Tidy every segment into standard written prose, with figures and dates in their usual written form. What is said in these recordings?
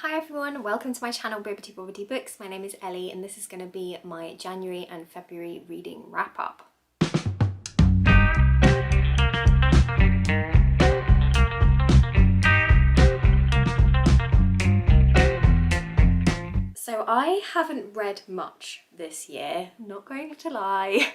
Hi everyone, welcome to my channel Bobbity Bobbity Books. My name is Ellie and this is going to be my January and February reading wrap up. So I haven't read much this year, not going to lie.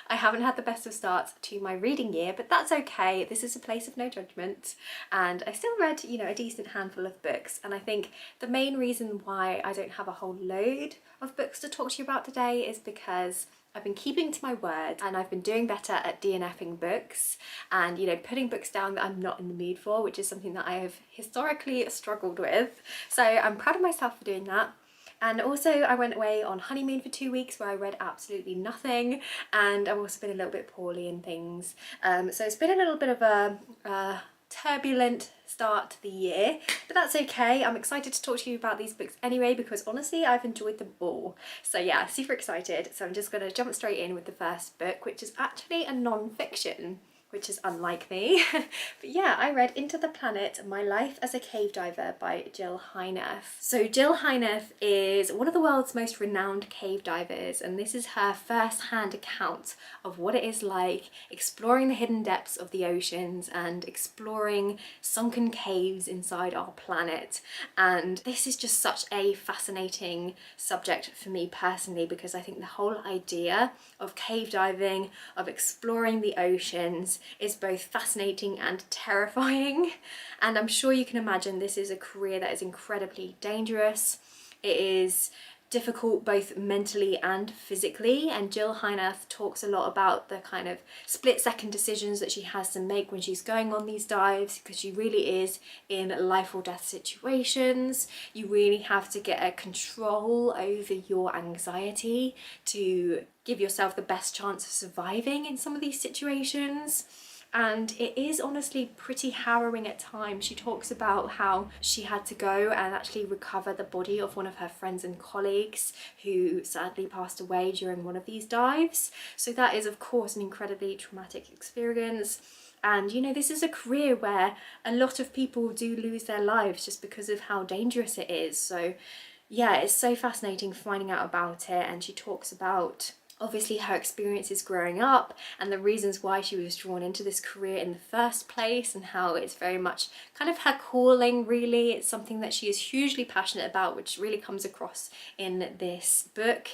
I haven't had the best of starts to my reading year, but that's okay. This is a place of no judgment and I still read, a decent handful of books, and I think the main reason why I don't have a whole load of books to talk to you about today is because I've been keeping to my word and I've been doing better at DNFing books and putting books down that I'm not in the mood for, which is something that I have historically struggled with. So I'm proud of myself for doing that. And also I went away on honeymoon for 2 weeks where I read absolutely nothing, and I've also been a little bit poorly and things. So it's been a little bit of a turbulent start to the year, but that's okay. I'm excited to talk to you about these books anyway because honestly I've enjoyed them all. So yeah, super excited. So I'm just going to jump straight in with the first book, which is actually a non-fiction, which is unlike me. But yeah, I read Into the Planet, My Life as a Cave Diver by Jill Heineth. So Jill Heineth is one of the world's most renowned cave divers, and this is her first-hand account of what it is like exploring the hidden depths of the oceans and exploring sunken caves inside our planet. And this is just such a fascinating subject for me personally, because I think the whole idea of cave diving, of exploring the oceans, is both fascinating and terrifying. And I'm sure you can imagine this is a career that is incredibly dangerous. It is difficult both mentally and physically, and Jill Heineth talks a lot about the kind of split-second decisions that she has to make when she's going on these dives, because she really is in life or death situations. You really have to get a control over your anxiety to give yourself the best chance of surviving in some of these situations. And it is honestly pretty harrowing at times. She talks about how she had to go and actually recover the body of one of her friends and colleagues who sadly passed away during one of these dives. So that is of course an incredibly traumatic experience. And this is a career where a lot of people do lose their lives just because of how dangerous it is. So yeah, it's so fascinating finding out about it. And she talks about obviously her experiences growing up and the reasons why she was drawn into this career in the first place, and how it's very much kind of her calling really. It's something that she is hugely passionate about, which really comes across in this book.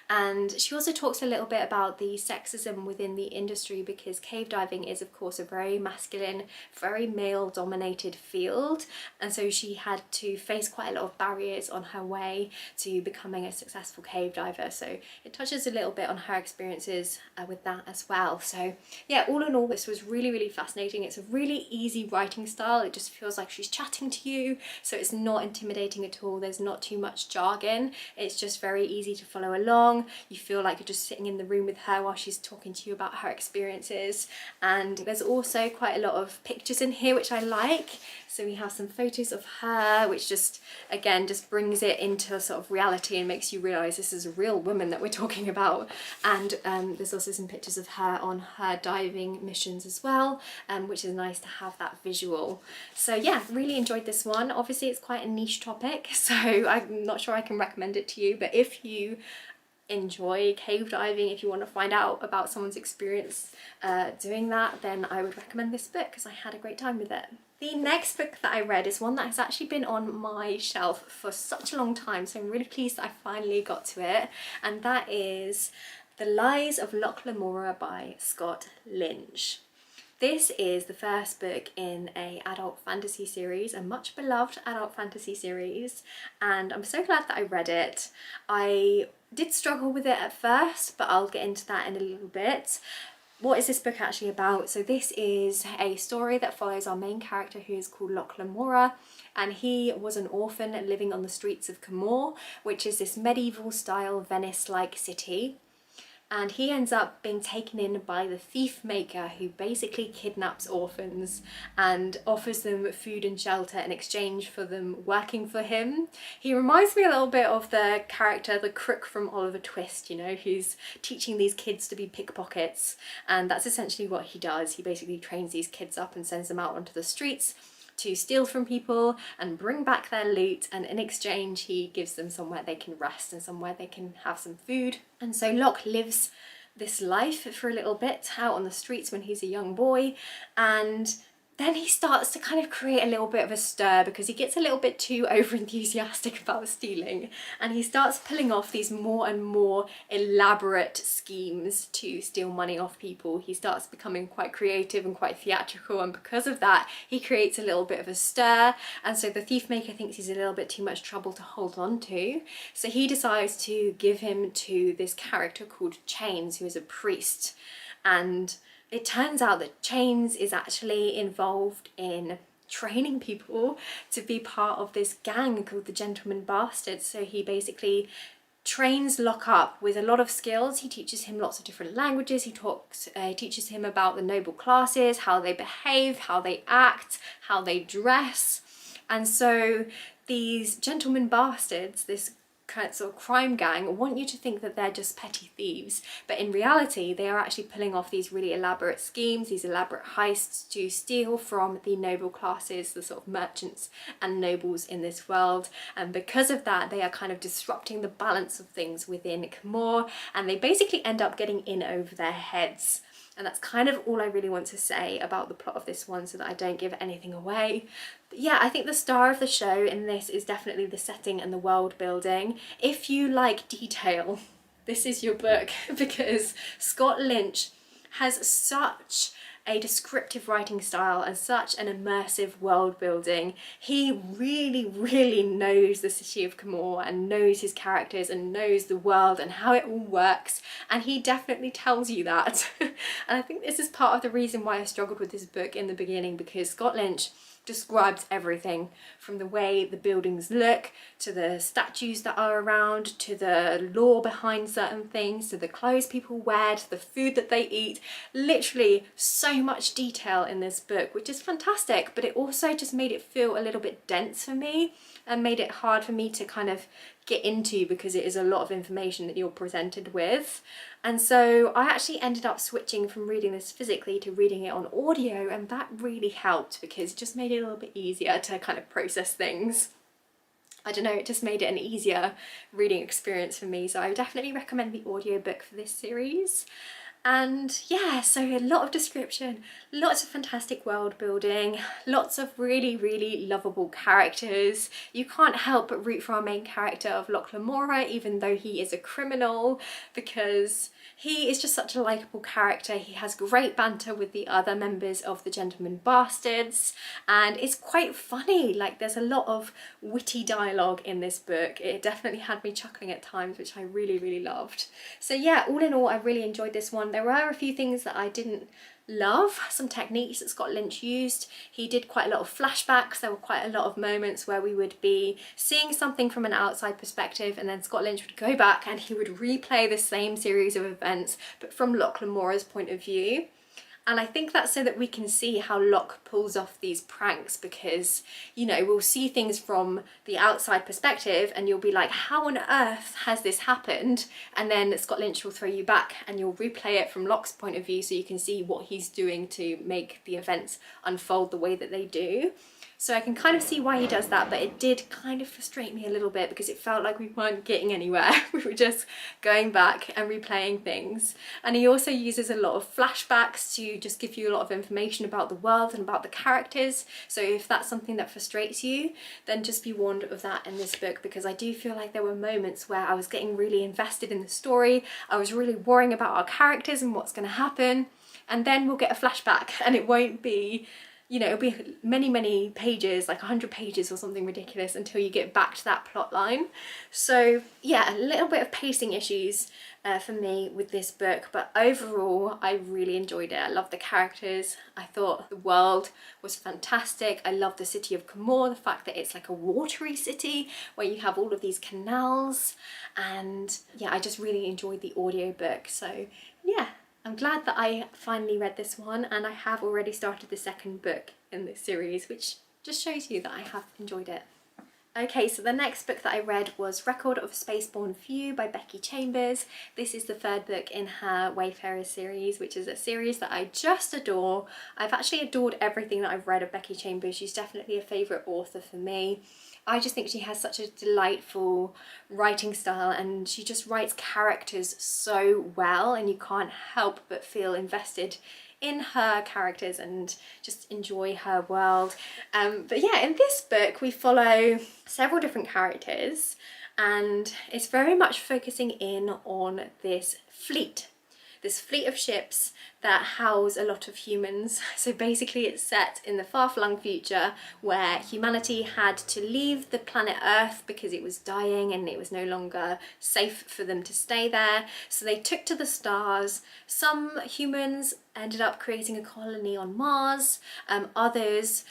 And she also talks a little bit about the sexism within the industry, because cave diving is of course a very masculine, very male dominated field, and so she had to face quite a lot of barriers on her way to becoming a successful cave diver. So it touches a little bit on her experiences with that as well. So yeah, all in all, this was really fascinating. It's a really easy writing style. It just feels like she's chatting to you, so it's not intimidating at all. There's not too much jargon. It's just very easy to follow along. You feel like you're just sitting in the room with her while she's talking to you about her experiences. And there's also quite a lot of pictures in here, which I like. So we have some photos of her, which just again just brings it into sort of reality and makes you realise this is a real woman that we're talking about. And there's also some pictures of her on her diving missions as well, which is nice to have that visual. So yeah, really enjoyed this one. Obviously it's quite a niche topic, so I'm not sure I can recommend it to you, but if you enjoy cave diving, if you want to find out about someone's experience doing that, then I would recommend this book because I had a great time with it. The next book that I read is one that has actually been on my shelf for such a long time, so I'm really pleased that I finally got to it, and that is The Lies of Lomura by Scott Lynch. This is the first book in an adult fantasy series, a much beloved adult fantasy series, and I'm so glad that I read it. I did struggle with it at first, but I'll get into that in a little bit. What is this book actually about? So this is a story that follows our main character, who is called Lomura, and he was an orphan living on the streets of Camor, which is this medieval style Venice-like city. And he ends up being taken in by the thief maker, who basically kidnaps orphans and offers them food and shelter in exchange for them working for him. He reminds me a little bit of the character, the crook from Oliver Twist, who's teaching these kids to be pickpockets. And that's essentially what he does. He basically trains these kids up and sends them out onto the streets to steal from people and bring back their loot, and in exchange he gives them somewhere they can rest and somewhere they can have some food. And so Locke lives this life for a little bit out on the streets when he's a young boy, and then he starts to kind of create a little bit of a stir because he gets a little bit too over enthusiastic about stealing, and he starts pulling off these more and more elaborate schemes to steal money off people. He starts becoming quite creative and quite theatrical, and because of that he creates a little bit of a stir, and so the thief maker thinks he's a little bit too much trouble to hold on to, so he decides to give him to this character called Chains, who is a priest. And it turns out that Chains is actually involved in training people to be part of this gang called the Gentleman Bastards. So he basically trains Locke up with a lot of skills. He teaches him lots of different languages. He teaches him about the noble classes, how they behave, how they act, how they dress. And so these Gentleman Bastards, this kind of sort of crime gang, want you to think that they're just petty thieves, but in reality they are actually pulling off these really elaborate schemes, these elaborate heists to steal from the noble classes, the sort of merchants and nobles in this world. And because of that they are kind of disrupting the balance of things within Camorr, and they basically end up getting in over their heads. And that's kind of all I really want to say about the plot of this one, so that I don't give anything away. But yeah, I think the star of the show in this is definitely the setting and the world building. If you like detail, this is your book, because Scott Lynch has such a descriptive writing style and such an immersive world building. He really knows the city of Camorr and knows his characters and knows the world and how it all works, and he definitely tells you that. And I think this is part of the reason why I struggled with this book in the beginning, because Scott Lynch describes everything from the way the buildings look, to the statues that are around, to the lore behind certain things, to the clothes people wear, to the food that they eat. Literally so much detail in this book, which is fantastic, but it also just made it feel a little bit dense for me and made it hard for me to kind of get into, because it is a lot of information that you're presented with. And so I actually ended up switching from reading this physically to reading it on audio, and that really helped because it just made it a little bit easier to kind of process things. I don't know, it just made it an easier reading experience for me, so I would definitely recommend the audiobook for this series. And yeah, so a lot of description, lots of fantastic world building, lots of really lovable characters. You can't help but root for our main character of Lies of Lomura, even though he is a criminal, because he is just such a likeable character. He has great banter with the other members of the Gentleman Bastards, and it's quite funny. Like, there's a lot of witty dialogue in this book. It definitely had me chuckling at times, which I really loved. So yeah, all in all, I really enjoyed this one. There were a few things that I didn't love, some techniques that Scott Lynch used. He did quite a lot of flashbacks. There were quite a lot of moments where we would be seeing something from an outside perspective, and then Scott Lynch would go back and he would replay the same series of events, but from Lies of Lomura's point of view. And I think that's so that we can see how Locke pulls off these pranks, because, you know, we'll see things from the outside perspective and you'll be like, how on earth has this happened? And then Scott Lynch will throw you back and you'll replay it from Locke's point of view, so you can see what he's doing to make the events unfold the way that they do. So I can kind of see why he does that, but it did kind of frustrate me a little bit because it felt like we weren't getting anywhere. We were just going back and replaying things. And he also uses a lot of flashbacks to just give you a lot of information about the world and about the characters. So if that's something that frustrates you, then just be warned of that in this book, because I do feel like there were moments where I was getting really invested in the story. I was really worrying about our characters and what's going to happen. And then we'll get a flashback and it won't be, you know, it'll be many pages, like 100 pages or something ridiculous, until you get back to that plot line. So yeah, a little bit of pacing issues for me with this book, but overall I really enjoyed it. I loved the characters. I thought the world was fantastic. I love the city of Camorr, the fact that it's like a watery city where you have all of these canals, and yeah, I just really enjoyed the audiobook. So yeah, I'm glad that I finally read this one, and I have already started the second book in this series, which just shows you that I have enjoyed it. Okay, so the next book that I read was Record of Spaceborn Few by Becky Chambers. This is the third book in her Wayfarer series, which is a series that I just adore. I've actually adored everything that I've read of Becky Chambers. She's definitely a favourite author for me. I just think she has such a delightful writing style, and she just writes characters so well, and you can't help but feel invested in her characters and just enjoy her world. But yeah, in this book we follow several different characters, and it's very much focusing in on this fleet of ships that house a lot of humans. So basically it's set in the far-flung future where humanity had to leave the planet Earth because it was dying and it was no longer safe for them to stay there. So they took to the stars. Some humans ended up creating a colony on Mars, others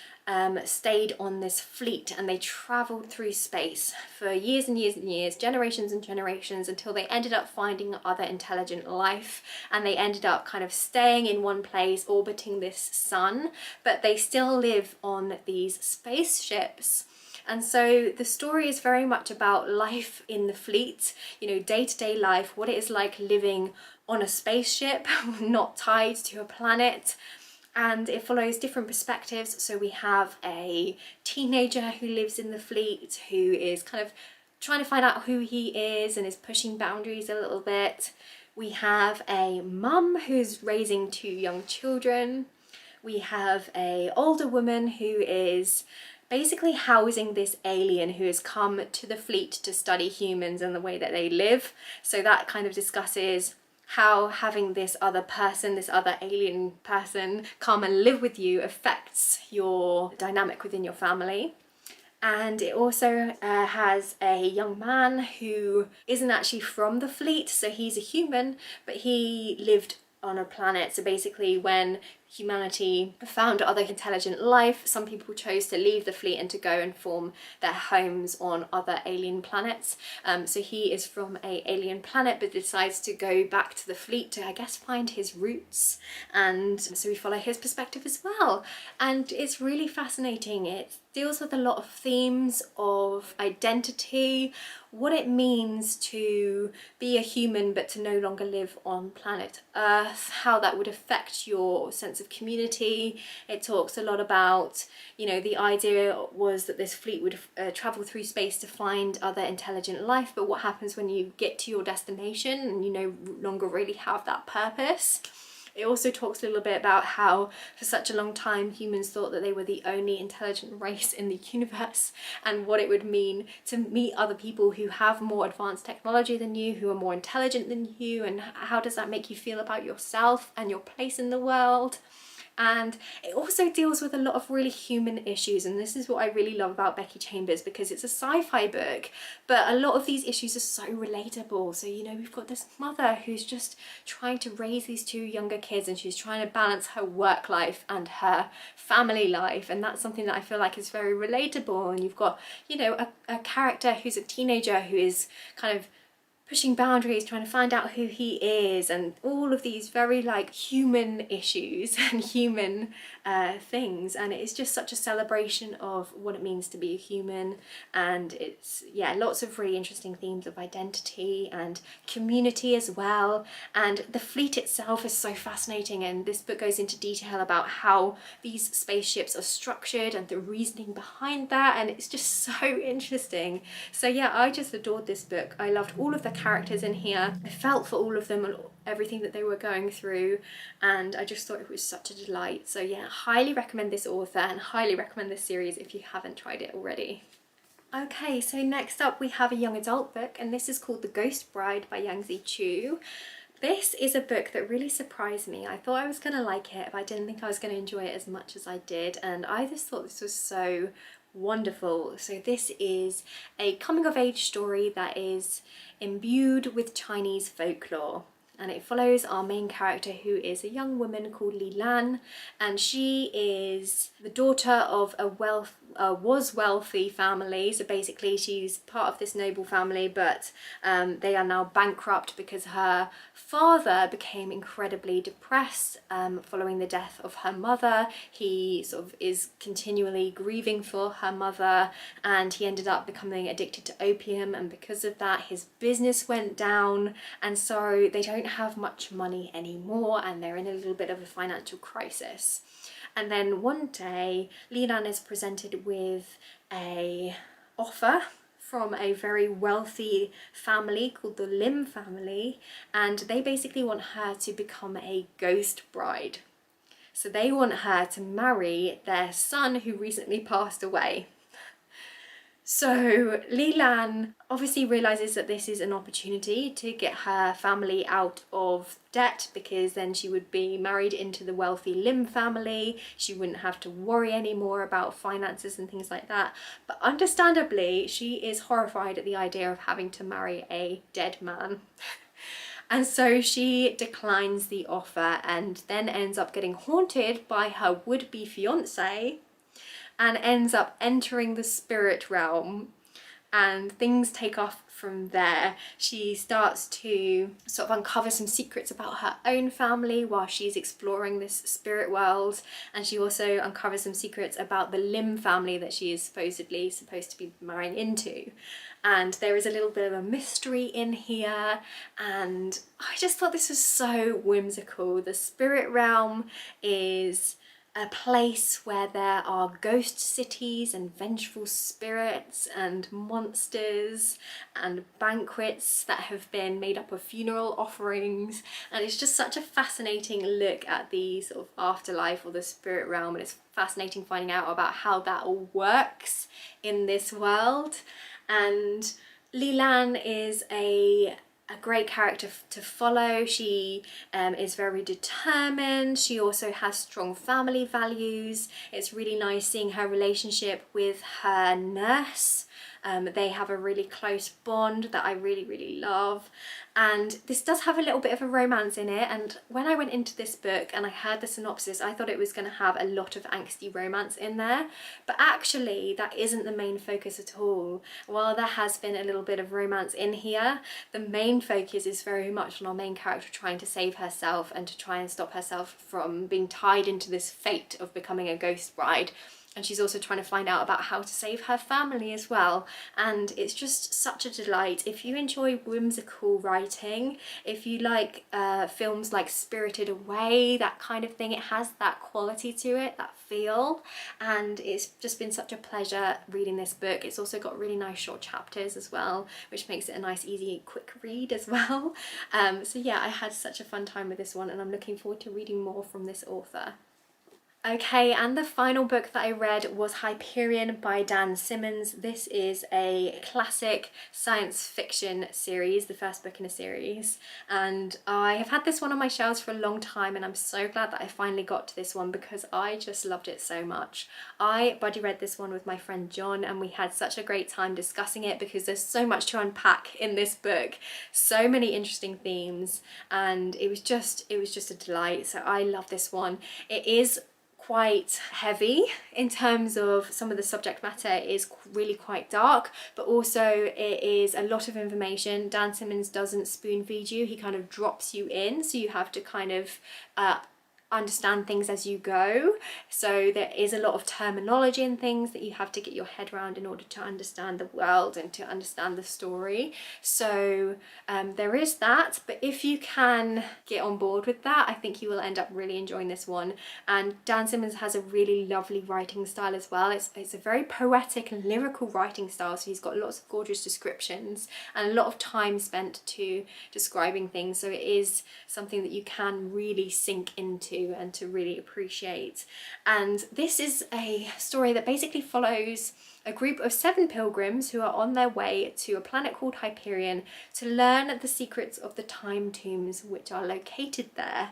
stayed on this fleet, and they travelled through space for years and years and years, generations and generations, until they ended up finding other intelligent life, and they ended up kind of staying in one place, orbiting this sun, but they still live on these spaceships. And so the story is very much about life in the fleet, you know, day-to-day life, what it is like living on a spaceship, not tied to a planet. And it follows different perspectives. So we have a teenager who lives in the fleet who is kind of trying to find out who he is and is pushing boundaries a little bit. We have a mum who's raising 2 young children. We have a older woman who is basically housing this alien who has come to the fleet to study humans and the way that they live. So that kind of discusses how having this other person, this other alien person, come and live with you affects your dynamic within your family. And it also has a young man who isn't actually from the fleet, so he's a human, but he lived on a planet. So basically when humanity found other intelligent life, some people chose to leave the fleet and to go and form their homes on other alien planets. So he is from an alien planet but decides to go back to the fleet to, I guess, find his roots, and so we follow his perspective as well. And it's really fascinating. It deals with a lot of themes of identity, what it means to be a human but to no longer live on planet Earth, how that would affect your sense of community. It talks a lot about, you know, the idea was that this fleet would travel through space to find other intelligent life, but what happens when you get to your destination and you no longer really have that purpose. It also talks a little bit about how for such a long time humans thought that they were the only intelligent race in the universe, and what it would mean to meet other people who have more advanced technology than you, who are more intelligent than you, and how does that make you feel about yourself and your place in the world. And it also deals with a lot of really human issues, and this is what I really love about Becky Chambers, because it's a sci-fi book, but a lot of these issues are so relatable. So, you know, we've got this mother who's just trying to raise these 2 younger kids, and she's trying to balance her work life and her family life, and that's something that I feel like is very relatable. And you've got, you know, a character who's a teenager who is kind of pushing boundaries, trying to find out who he is, and all of these very like human issues and human things. And it's just such a celebration of what it means to be a human. And it's, yeah, lots of really interesting themes of identity and community as well. And the fleet itself is so fascinating, and this book goes into detail about how these spaceships are structured and the reasoning behind that, and it's just so interesting. So yeah, I just adored this book. I loved all of the characters in here. I felt for all of them and everything that they were going through, and I just thought it was such a delight. So yeah, highly recommend this author and highly recommend this series if you haven't tried it already. Okay, so next up we have a young adult book, and this is called The Ghost Bride by Yangzi Chu. This is a book that really surprised me. I thought I was going to like it, but I didn't think I was going to enjoy it as much as I did, and I just thought this was so wonderful. So this is a coming of age story that is imbued with Chinese folklore, and it follows our main character, who is a young woman called Li Lan, and she is the daughter of a was wealthy family. So basically she's part of this noble family, but they are now bankrupt because her father became incredibly depressed following the death of her mother. He sort of is continually grieving for her mother, and he ended up becoming addicted to opium, and because of that his business went down, and so they don't have much money anymore and they're in a little bit of a financial crisis. And then one day Lilan is presented with a offer from a very wealthy family called the Lim family, and they basically want her to become a ghost bride. So they want her to marry their son who recently passed away. So Lilan obviously realises that this is an opportunity to get her family out of debt, because then she would be married into the wealthy Lim family. She wouldn't have to worry anymore about finances and things like that. But understandably, she is horrified at the idea of having to marry a dead man. And so she declines the offer and then ends up getting haunted by her would-be fiance, and ends up entering the spirit realm, and things take off from there. She starts to sort of uncover some secrets about her own family while she's exploring this spirit world, and she also uncovers some secrets about the Lim family that she is supposedly supposed to be marrying into. And there is a little bit of a mystery in here, and I just thought this was so whimsical. The spirit realm is a place where there are ghost cities and vengeful spirits and monsters and banquets that have been made up of funeral offerings, and it's just such a fascinating look at the sort of afterlife or the spirit realm, and it's fascinating finding out about how that all works in this world. And Lilan is a great character to follow. She is very determined. She also has strong family values. It's really nice seeing her relationship with her nurse. They have a really close bond that I really love, and this does have a little bit of a romance in it. And when I went into this book and I heard the synopsis, I thought it was going to have a lot of angsty romance in there, but actually that isn't the main focus at all. While there has been a little bit of romance in here, the main focus is very much on our main character trying to save herself and to try and stop herself from being tied into this fate of becoming a ghost bride. And she's also trying to find out about how to save her family as well. And it's just such a delight. If you enjoy whimsical writing, if you like films like Spirited Away, that kind of thing, it has that quality to it, that feel. And it's just been such a pleasure reading this book. It's also got really nice short chapters as well, which makes it a nice, easy, quick read as well. So yeah, I had such a fun time with this one, and I'm looking forward to reading more from this author. Okay, and the final book that I read was Hyperion by Dan Simmons. This is a classic science fiction series, the first book in a series, and I have had this one on my shelves for a long time, and I'm so glad that I finally got to this one because I just loved it so much. I buddy read this one with my friend John, and we had such a great time discussing it because there's so much to unpack in this book, so many interesting themes, and it was just a delight. So I love this one. It is quite heavy in terms of some of the subject matter. Is really quite dark, but also it is a lot of information. Dan Simmons doesn't spoon feed you, he kind of drops you in, so you have to kind of understand things as you go. So there is a lot of terminology and things that you have to get your head around in order to understand the world and to understand the story. So there is that, but if you can get on board with that, I think you will end up really enjoying this one. And Dan Simmons has a really lovely writing style as well. It's a very poetic and lyrical writing style, so he's got lots of gorgeous descriptions and a lot of time spent to describing things, so it is something that you can really sink into and to really appreciate. And this is a story that basically follows a group of 7 pilgrims who are on their way to a planet called Hyperion to learn the secrets of the time tombs which are located there.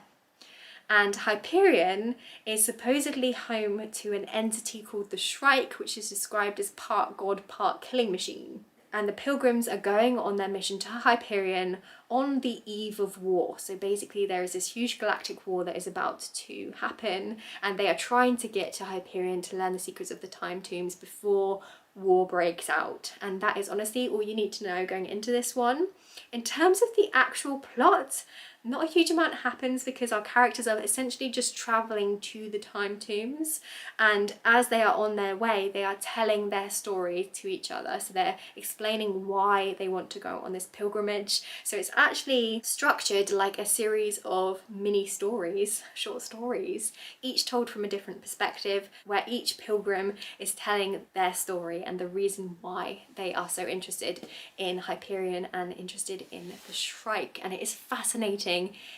And Hyperion is supposedly home to an entity called the Shrike, which is described as part god, part killing machine. And the pilgrims are going on their mission to Hyperion on the eve of war. So basically there is this huge galactic war that is about to happen, and they are trying to get to Hyperion to learn the secrets of the time tombs before war breaks out. And that is honestly all you need to know going into this one. In terms of the actual plot, not a huge amount happens because our characters are essentially just traveling to the time tombs, and as they are on their way they are telling their story to each other. So they're explaining why they want to go on this pilgrimage. So it's actually structured like a series of mini stories, short stories, each told from a different perspective, where each pilgrim is telling their story and the reason why they are so interested in Hyperion and interested in the Shrike. And it is fascinating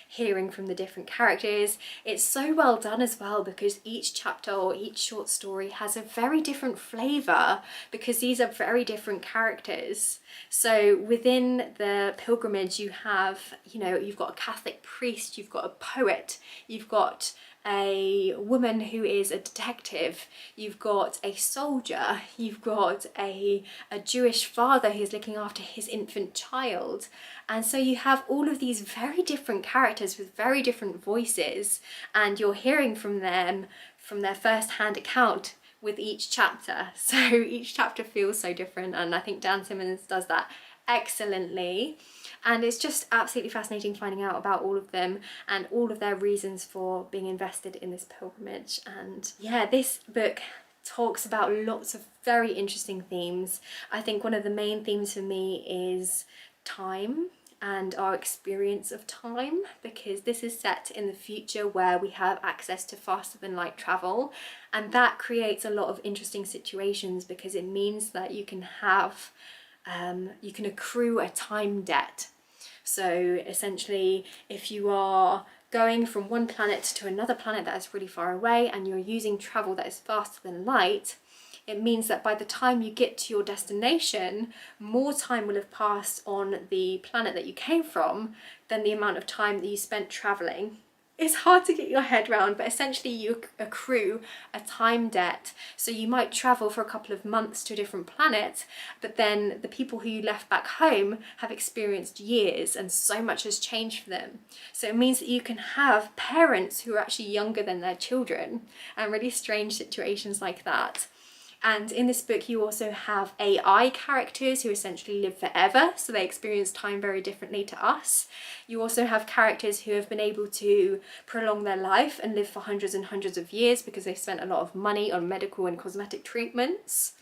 hearing from the different characters. It's so well done as well because each chapter or each short story has a very different flavour because these are very different characters. So within the pilgrimage you have, you know, you've got a Catholic priest, you've got a poet, you've got a woman who is a detective, you've got a soldier, you've got a Jewish father who's looking after his infant child. And so you have all of these very different characters with very different voices, and you're hearing from them from their first-hand account with each chapter. So each chapter feels so different, and I think Dan Simmons does that excellently. And it's just absolutely fascinating finding out about all of them and all of their reasons for being invested in this pilgrimage. And yeah, this book talks about lots of very interesting themes. I think one of the main themes for me is time and our experience of time, because this is set in the future where we have access to faster than light travel, and that creates a lot of interesting situations because it means that you can have you can accrue a time debt. So essentially, if you are going from one planet to another planet that is really far away and you're using travel that is faster than light, it means that by the time you get to your destination, more time will have passed on the planet that you came from than the amount of time that you spent traveling. It's hard to get your head around, but essentially you accrue a time debt. So you might travel for a couple of months to a different planet, but then the people who you left back home have experienced years and so much has changed for them. So it means that you can have parents who are actually younger than their children, and really strange situations like that. And in this book you also have AI characters who essentially live forever, so they experience time very differently to us. You also have characters who have been able to prolong their life and live for hundreds and hundreds of years because they've spent a lot of money on medical and cosmetic treatments.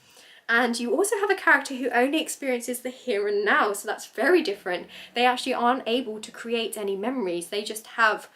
And you also have a character who only experiences the here and now, so that's very different. They actually aren't able to create any memories, they just have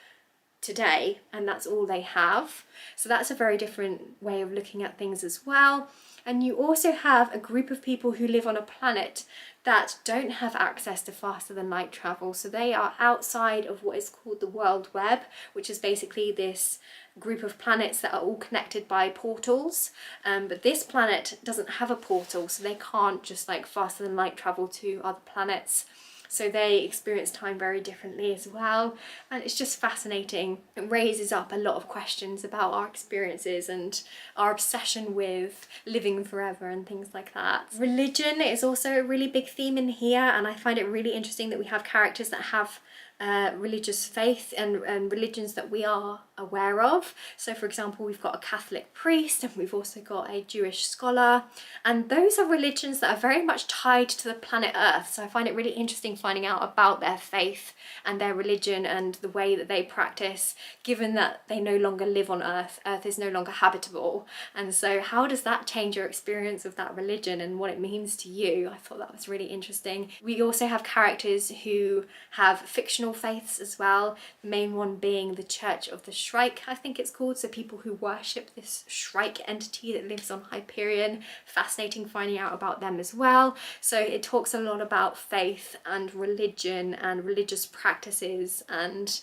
today and that's all they have. So that's a very different way of looking at things as well. And you also have a group of people who live on a planet that don't have access to faster than light travel. So they are outside of what is called the World Web, which is basically this group of planets that are all connected by portals. But this planet doesn't have a portal, so they can't just like faster than light travel to other planets. So they experience time very differently as well, and it's just fascinating. It raises up a lot of questions about our experiences and our obsession with living forever and things like that. Religion is also a really big theme in here, and I find it really interesting that we have characters that have religious faith and religions that we are aware of. So for example, we've got a Catholic priest and we've also got a Jewish scholar, and those are religions that are very much tied to the planet Earth. So I find it really interesting finding out about their faith and their religion and the way that they practice, given that they no longer live on Earth. Earth is no longer habitable, and so how does that change your experience of that religion and what it means to you? I thought that was really interesting. We also have characters who have fictional faiths as well, the main one being the Church of the Shrike, I think it's called, so people who worship this Shrike entity that lives on Hyperion. Fascinating finding out about them as well. So it talks a lot about faith and religion and religious practices and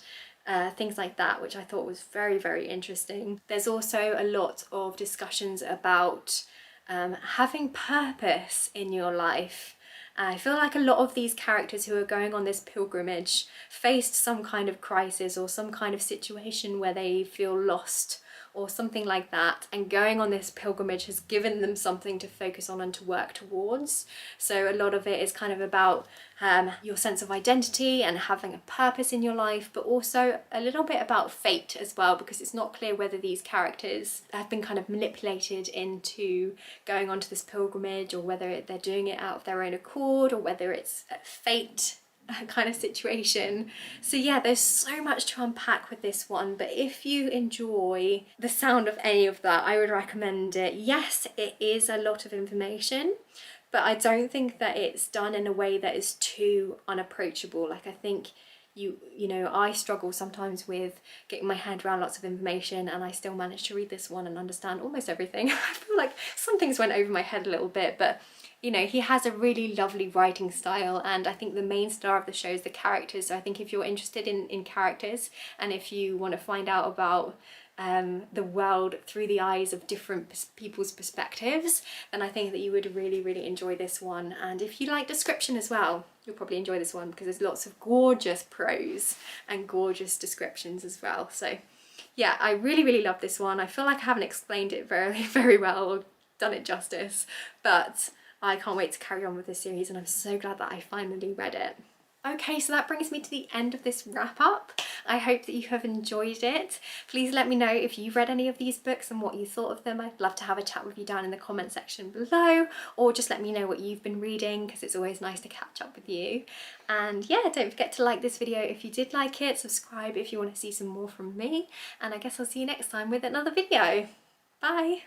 things like that, which I thought was very, very interesting. There's also a lot of discussions about having purpose in your life. I feel like a lot of these characters who are going on this pilgrimage faced some kind of crisis or some kind of situation where they feel lost or something like that, and going on this pilgrimage has given them something to focus on and to work towards. So a lot of it is kind of about your sense of identity and having a purpose in your life, but also a little bit about fate as well, because it's not clear whether these characters have been kind of manipulated into going onto this pilgrimage, or whether they're doing it out of their own accord, or whether it's fate kind of situation. So yeah, there's so much to unpack with this one, but if you enjoy the sound of any of that, I would recommend it. Yes, it is a lot of information, but I don't think that it's done in a way that is too unapproachable. Like, I think you know, I struggle sometimes with getting my head around lots of information, and I still managed to read this one and understand almost everything. I feel like some things went over my head a little bit, but you know, he has a really lovely writing style, and I think the main star of the show is the characters. So I think if you're interested in characters, and if you want to find out about the world through the eyes of different people's perspectives, then I think that you would really enjoy this one. And if you like description as well, you'll probably enjoy this one, because there's lots of gorgeous prose and gorgeous descriptions as well. So yeah, I really love this one. I feel like I haven't explained it very well or done it justice, but I can't wait to carry on with this series, and I'm so glad that I finally read it. Okay, so that brings me to the end of this wrap up. I hope that you have enjoyed it. Please let me know if you've read any of these books and what you thought of them. I'd love to have a chat with you down in the comment section below, or just let me know what you've been reading, because it's always nice to catch up with you. And yeah, don't forget to like this video if you did like it, subscribe if you want to see some more from me, and I guess I'll see you next time with another video. Bye!